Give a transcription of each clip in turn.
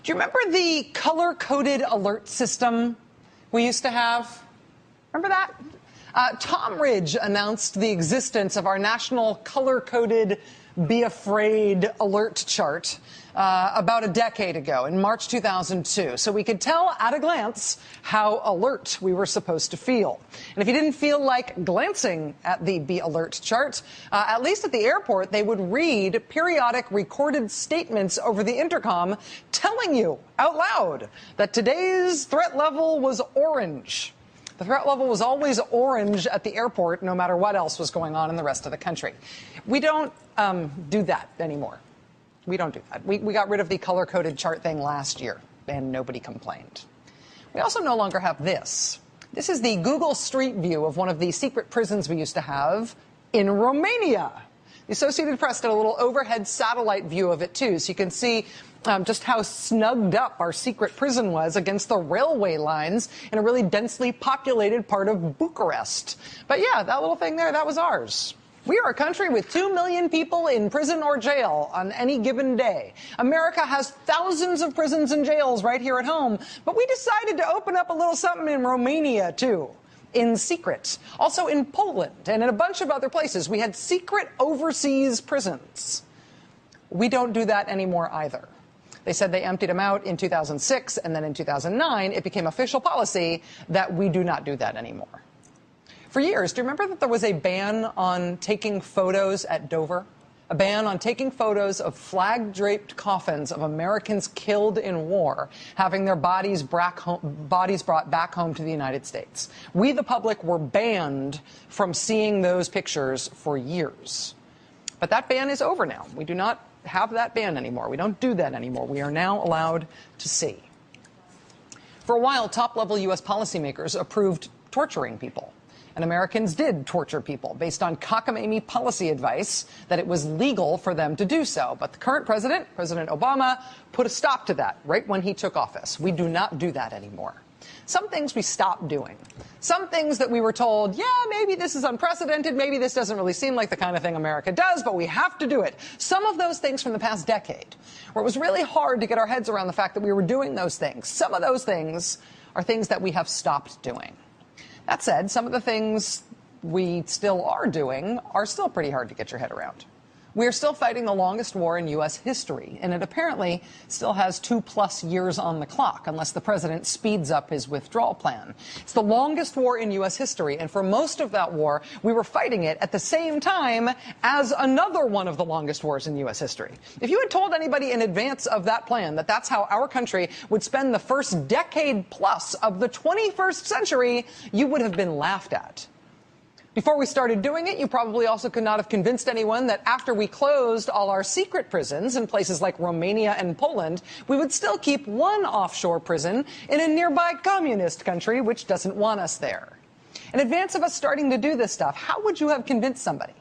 Do you remember the color-coded alert system we used to have? Remember that? Tom Ridge announced the existence of our national color-coded Be Afraid alert chart about a decade ago, in March 2002. So we could tell at a glance how alert we were supposed to feel. And if you didn't feel like glancing at the Be Alert chart, at least at the airport, they would read periodic recorded statements over the intercom telling you out loud that today's threat level was orange. The threat level was always orange at the airport, no matter what else was going on in the rest of the country. We don't do that anymore. We don't do that. We got rid of the color-coded chart thing last year, and nobody complained. We also no longer have this. This is the Google Street View of one of the secret prisons we used to have in Romania. The Associated Press did a little overhead satellite view of it, too, so you can see just how snugged up our secret prison was against the railway lines in a really densely populated part of Bucharest. But yeah, that little thing there, that was ours. We are a country with 2 million people in prison or jail on any given day. America has thousands of prisons and jails right here at home, but we decided to open up a little something in Romania, too. In secret. Also in Poland and in a bunch of other places, we had secret overseas prisons. We don't do that anymore either. They said they emptied them out in 2006, and then in 2009, it became official policy that we do not do that anymore. For years, do you remember that there was a ban on taking photos at Dover? A ban on taking photos of flag-draped coffins of Americans killed in war, having their bodies brought back home to the United States. We, the public, were banned from seeing those pictures for years. But that ban is over now. We do not have that ban anymore. We don't do that anymore. We are now allowed to see. For a while, top-level U.S. policymakers approved torturing people. And Americans did torture people based on cockamamie policy advice that it was legal for them to do so. But the current president, President Obama, put a stop to that right when he took office. We do not do that anymore. Some things we stopped doing. Some things that we were told, yeah, maybe this is unprecedented, maybe this doesn't really seem like the kind of thing America does, but we have to do it. Some of those things from the past decade, where it was really hard to get our heads around the fact that we were doing those things. Some of those things are things that we have stopped doing. That said, some of the things we still are doing are still pretty hard to get your head around. We are still fighting the longest war in U.S. history, and it apparently still has 2+ years on the clock, unless the president speeds up his withdrawal plan. It's the longest war in U.S. history, and for most of that war, we were fighting it at the same time as another one of the longest wars in U.S. history. If you had told anybody in advance of that plan that that's how our country would spend the first decade plus of the 21st century, you would have been laughed at. Before we started doing it, you probably also could not have convinced anyone that after we closed all our secret prisons in places like Romania and Poland, we would still keep one offshore prison in a nearby communist country which doesn't want us there. In advance of us starting to do this stuff, how would you have convinced somebody?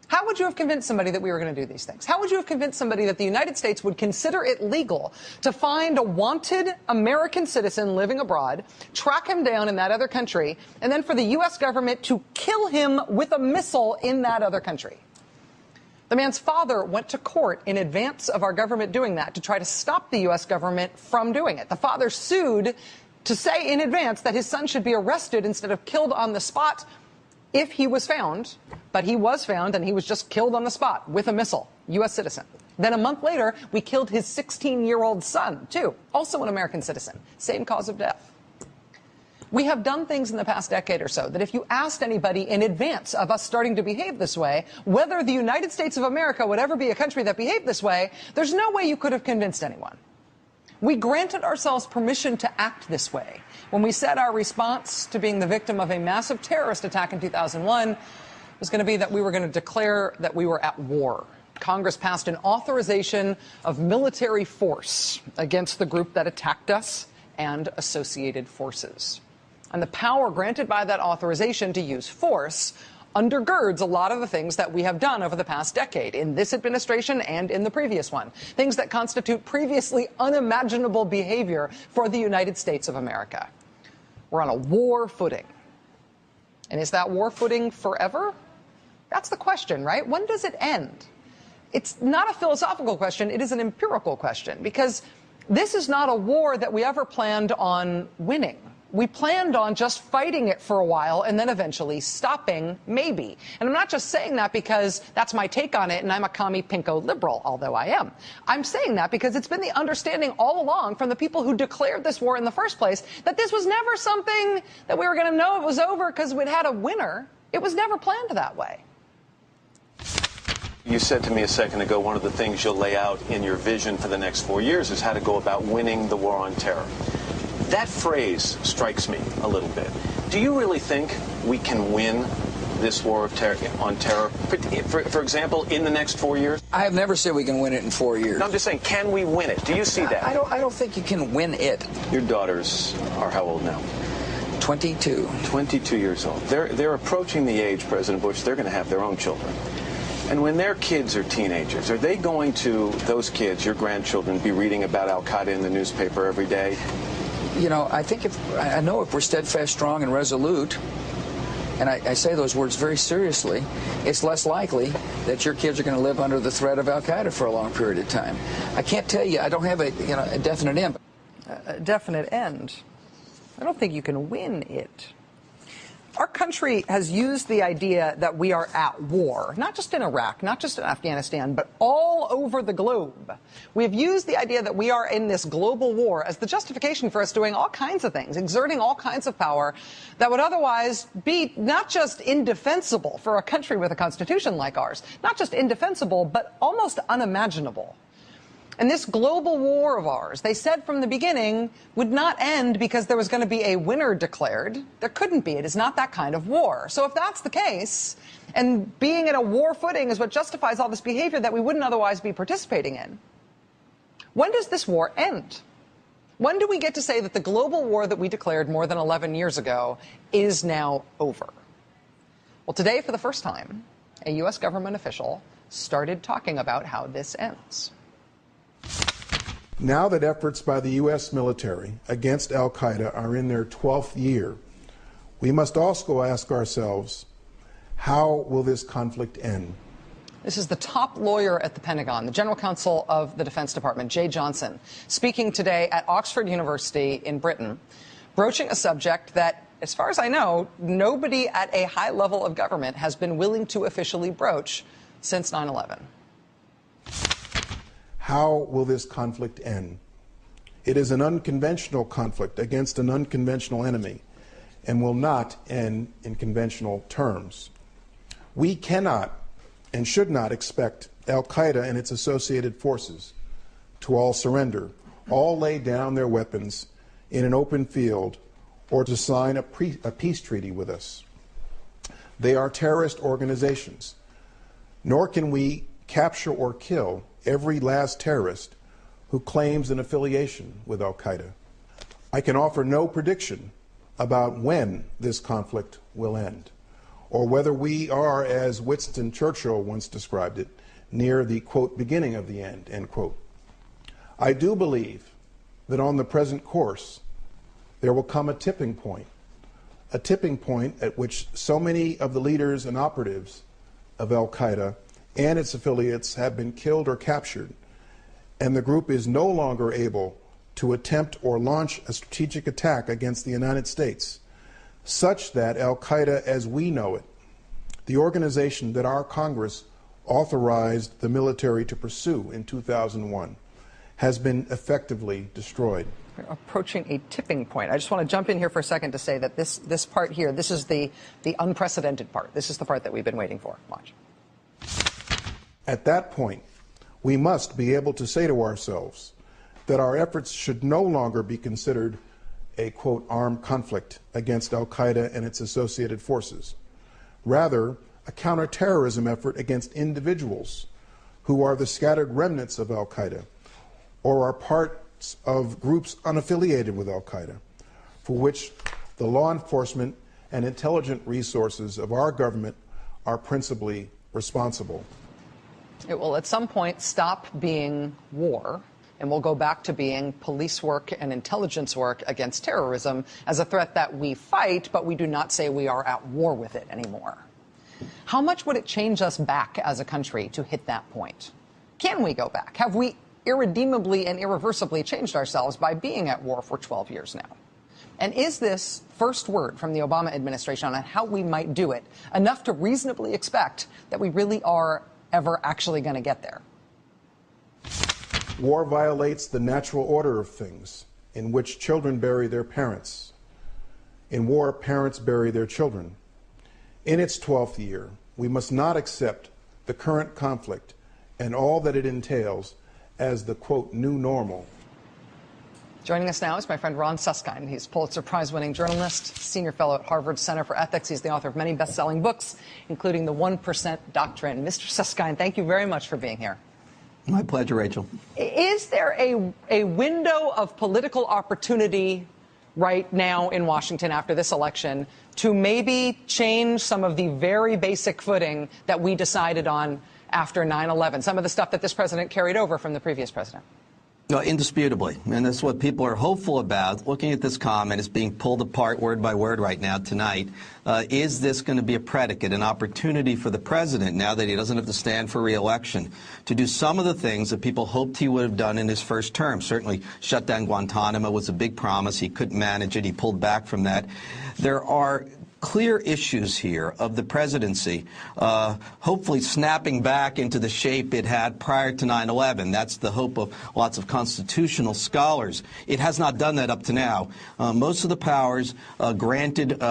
How would you have convinced somebody that we were going to do these things? How would you have convinced somebody that the United States would consider it legal to find a wanted American citizen living abroad, track him down in that other country, and then for the U.S. government to kill him with a missile in that other country? The man's father went to court in advance of our government doing that to try to stop the U.S. government from doing it. The father sued to say in advance that his son should be arrested instead of killed on the spot if he was found, but he was found and he was just killed on the spot with a missile, U.S. citizen. Then a month later, we killed his 16-year-old son, too, also an American citizen, same cause of death. We have done things in the past decade or so that if you asked anybody in advance of us starting to behave this way, whether the United States of America would ever be a country that behaved this way, there's no way you could have convinced anyone. We granted ourselves permission to act this way when we said our response to being the victim of a massive terrorist attack in 2001 was going to be that we were going to declare that we were at war. Congress passed an authorization of military force against the group that attacked us and associated forces. And the power granted by that authorization to use force undergirds a lot of the things that we have done over the past decade in this administration and in the previous one, things that constitute previously unimaginable behavior for the United States of America. We're on a war footing. And is that war footing forever? That's the question, right? When does it end? It's not a philosophical question. It is an empirical question, because This is not a war that we ever planned on winning. We planned on just fighting it for a while and then eventually stopping, maybe. And I'm not just saying that because that's my take on it and I'm a commie pinko liberal, although I am. I'm saying that because it's been the understanding all along from the people who declared this war in the first place that this was never something that we were going to know it was over because we'd had a winner. It was never planned that way. You said to me a second ago, one of the things you'll lay out in your vision for the next 4 years is how to go about winning the war on terror. That phrase strikes me a little bit. Do you really think we can win this war of on terror, for example, in the next 4 years? I have never said we can win it in 4 years. No, I'm just saying, can we win it? Do you see that? I don't think you can win it. Your daughters are how old now? 22. 22 years old. They're approaching the age, President Bush, they're going to have their own children. And when their kids are teenagers, are they going to, those kids, your grandchildren, be reading about al-Qaeda in the newspaper every day? You know, I know if we're steadfast, strong, and resolute, and I say those words very seriously, it's less likely that your kids are going to live under the threat of al-Qaeda for a long period of time. I can't tell you, I don't have a definite end. A definite end. I don't think you can win it. Our country has used the idea that we are at war, not just in Iraq, not just in Afghanistan, but all over the globe. We have used the idea that we are in this global war as the justification for us doing all kinds of things, exerting all kinds of power that would otherwise be not just indefensible for a country with a constitution like ours, not just indefensible, but almost unimaginable. And this global war of ours, they said from the beginning, would not end because there was going to be a winner declared. There couldn't be. It is not that kind of war. So if that's the case, and being in a war footing is what justifies all this behavior that we wouldn't otherwise be participating in, when does this war end? When do we get to say that the global war that we declared more than 11 years ago is now over? Well, today, for the first time, a U.S. government official started talking about how this ends. Now that efforts by the U.S. military against al-Qaeda are in their 12th year, we must also ask ourselves, how will this conflict end? This is the top lawyer at the Pentagon, the general counsel of the Defense Department, Jeh Johnson, speaking today at Oxford University in Britain, broaching a subject that, as far as I know, nobody at a high level of government has been willing to officially broach since 9/11. How will this conflict end? It is an unconventional conflict against an unconventional enemy and will not end in conventional terms. We cannot and should not expect al-Qaeda and its associated forces to all surrender, all lay down their weapons in an open field, or to sign a peace treaty with us. They are terrorist organizations, nor can we capture or kill every last terrorist who claims an affiliation with al-Qaeda. I can offer no prediction about when this conflict will end, or whether we are, as Winston Churchill once described it, near the, quote, beginning of the end, end quote. I do believe that on the present course, there will come a tipping point at which so many of the leaders and operatives of al-Qaeda and its affiliates have been killed or captured, and the group is no longer able to attempt or launch a strategic attack against the United States, such that al-Qaeda as we know it, the organization that our Congress authorized the military to pursue in 2001, has been effectively destroyed. We're approaching a tipping point. I just want to jump in here for a second to say that this part here, this is the unprecedented part. This is the part that we've been waiting for. Watch. At that point, we must be able to say to ourselves that our efforts should no longer be considered a, quote, armed conflict against al-Qaeda and its associated forces. Rather, a counterterrorism effort against individuals who are the scattered remnants of al-Qaeda or are parts of groups unaffiliated with al-Qaeda, for which the law enforcement and intelligence resources of our government are principally responsible. It will at some point stop being war, and we'll go back to being police work and intelligence work against terrorism as a threat that we fight, but we do not say we are at war with it anymore. How much would it change us back as a country to hit that point? Can we go back? Have we irredeemably and irreversibly changed ourselves by being at war for 12 years now. And is this first word from the Obama administration on how we might do it enough to reasonably expect that we really are ever actually going to get there? War violates the natural order of things, in which children bury their parents. In war, parents bury their children. In its 12th year, we must not accept the current conflict and all that it entails as the, quote, new normal. Joining us now is my friend Ron Suskind. He's Pulitzer Prize-winning journalist, senior fellow at Harvard Center for Ethics. He's the author of many best-selling books, including The 1% Doctrine. Mr. Suskind, thank you very much for being here. My pleasure, Rachel. Is there a window of political opportunity right now in Washington after this election to maybe change some of the very basic footing that we decided on after 9/11, some of the stuff that this president carried over from the previous president? No, indisputably, and that's what people are hopeful about. Looking at this comment, it's being pulled apart word by word right now tonight. Is this going to be a predicate, an opportunity for the president, now that he doesn't have to stand for re-election, to do some of the things that people hoped he would have done in his first term? Certainly, shut down Guantanamo was a big promise. He couldn't manage it. He pulled back from that. There are clear issues here of the presidency, hopefully snapping back into the shape it had prior to 9/11. That's the hope of lots of constitutional scholars. It has not done that up to now. Most of the powers granted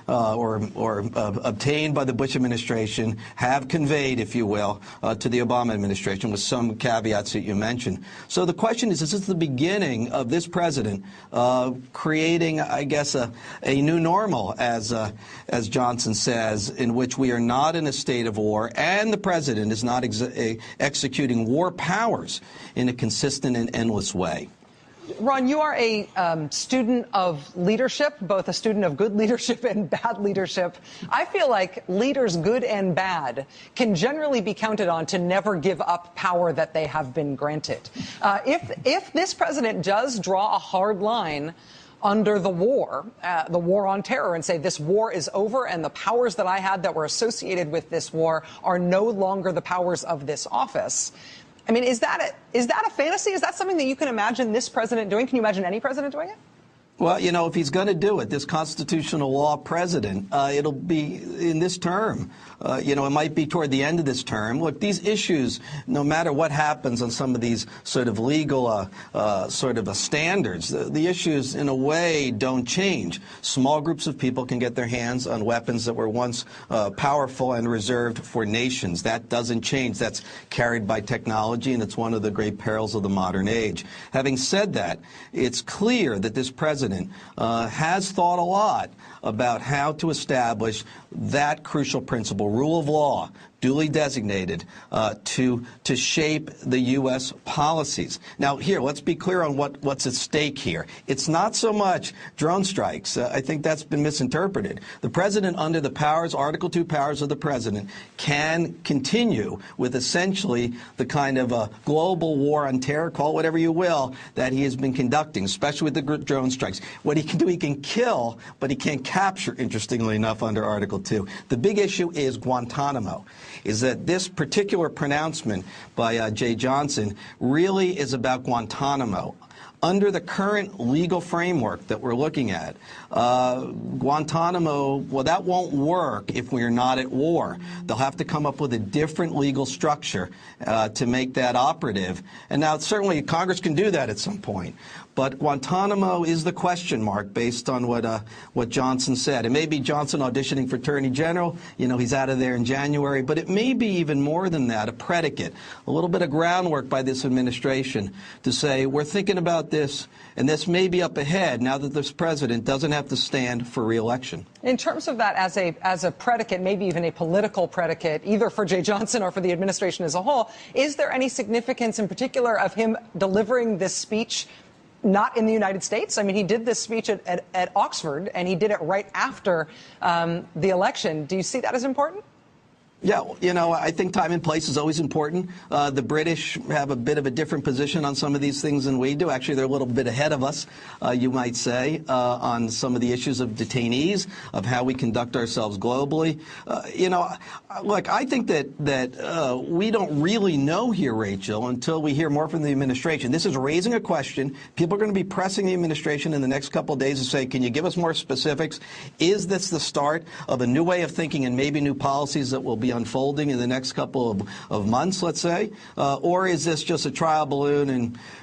or obtained by the Bush administration have conveyed, if you will, to the Obama administration, with some caveats that you mentioned. So the question is this the beginning of this president creating, I guess, a new normal, as Johnson says, in which we are not in a state of war and the president is not executing war powers in a consistent and endless way? Ron, you are a student of leadership, both a student of good leadership and bad leadership. I feel like leaders, good and bad, can generally be counted on to never give up power that they have been granted. If this president does draw a hard line under the war on terror, and say this war is over and the powers that I had that were associated with this war are no longer the powers of this office. I mean, is that a fantasy? Is that something that you can imagine this president doing? Can you imagine any president doing it? Well, you know, if he's going to do it, this constitutional law president, it'll be in this term. You know, it might be toward the end of this term. Look, these issues, no matter what happens on some of these sort of legal standards, the issues in a way don't change. Small groups of people can get their hands on weapons that were once powerful and reserved for nations. That doesn't change. That's carried by technology, and it's one of the great perils of the modern age. Having said that, it's clear that this president has thought a lot about how to establish that crucial principle, rule of law, duly designated, to shape the U.S. policies. Now, here, let's be clear on what's at stake here. It's not so much drone strikes. I think that's been misinterpreted. The president, under the powers, Article 2 powers of the president, can continue with essentially the kind of global war on terror, call it whatever you will, that he has been conducting, especially with the drone strikes. What he can do, he can kill, but he can't capture, interestingly enough, under Article 2. The big issue is Guantanamo. Is that this particular pronouncement by Jay Johnson really is about Guantanamo. Under the current legal framework that we're looking at, Guantanamo, well, that won't work if we're not at war. They'll have to come up with a different legal structure to make that operative. And now, certainly, Congress can do that at some point. But Guantanamo is the question mark based on what Johnson said. It may be Johnson auditioning for Attorney General. You know, he's out of there in January. But it may be even more than that, a predicate, a little bit of groundwork by this administration to say, we're thinking about this, and this may be up ahead now that this president doesn't have to stand for re-election. In terms of that as a predicate, maybe even a political predicate, either for Jay Johnson or for the administration as a whole, is there any significance in particular of him delivering this speech not in the United States? I mean, he did this speech at Oxford, and he did it right after the election. Do you see that as important? Yeah, you know, I think time and place is always important. The British have a bit of a different position on some of these things than we do. Actually, they're a little bit ahead of us, you might say, on some of the issues of detainees, of how we conduct ourselves globally. You know, look, I think that we don't really know here, Rachel, until we hear more from the administration. This is raising a question. People are going to be pressing the administration in the next couple of days to say, can you give us more specifics? Is this the start of a new way of thinking and maybe new policies that will be unfolding in the next couple of months, let's say? Or is this just a trial balloon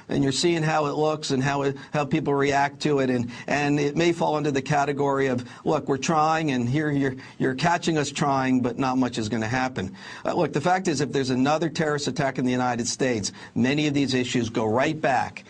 and you're seeing how it looks and how people react to it, and it may fall into the category of, look, we're trying and here you're catching us trying, but not much is going to happen. Look, the fact is, if there's another terrorist attack in the United States, many of these issues go right back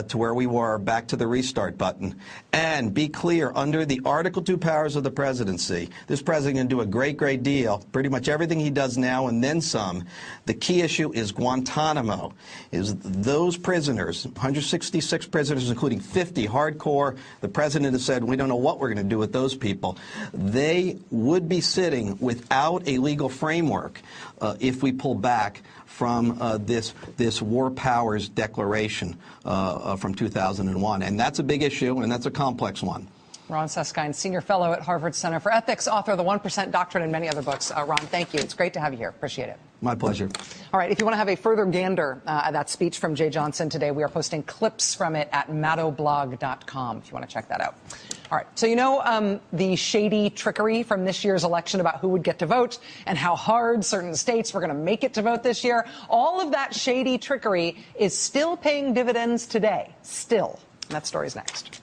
to where we were, back to the restart button. And be clear, under the Article 2 powers of the presidency, this president can do a great deal, pretty much everything he does now and then some. The key issue is Guantanamo, is those prisoners, 166 prisoners, including 50 hardcore. The president has said, we don't know what we're going to do with those people. They would be sitting without a legal framework if we pull back from this War Powers Declaration from 2001. And that's a big issue, and that's a complex one. Ron Suskind, Senior Fellow at Harvard Center for Ethics, author of The 1% Doctrine and many other books. Ron, thank you. It's great to have you here. Appreciate it. My pleasure. All right. If you want to have a further gander at that speech from Jeh Johnson today, we are posting clips from it at maddoblog.com if you want to check that out. All right. So, you know, the shady trickery from this year's election about who would get to vote and how hard certain states were going to make it to vote this year. All of that shady trickery is still paying dividends today. Still. And that story's next.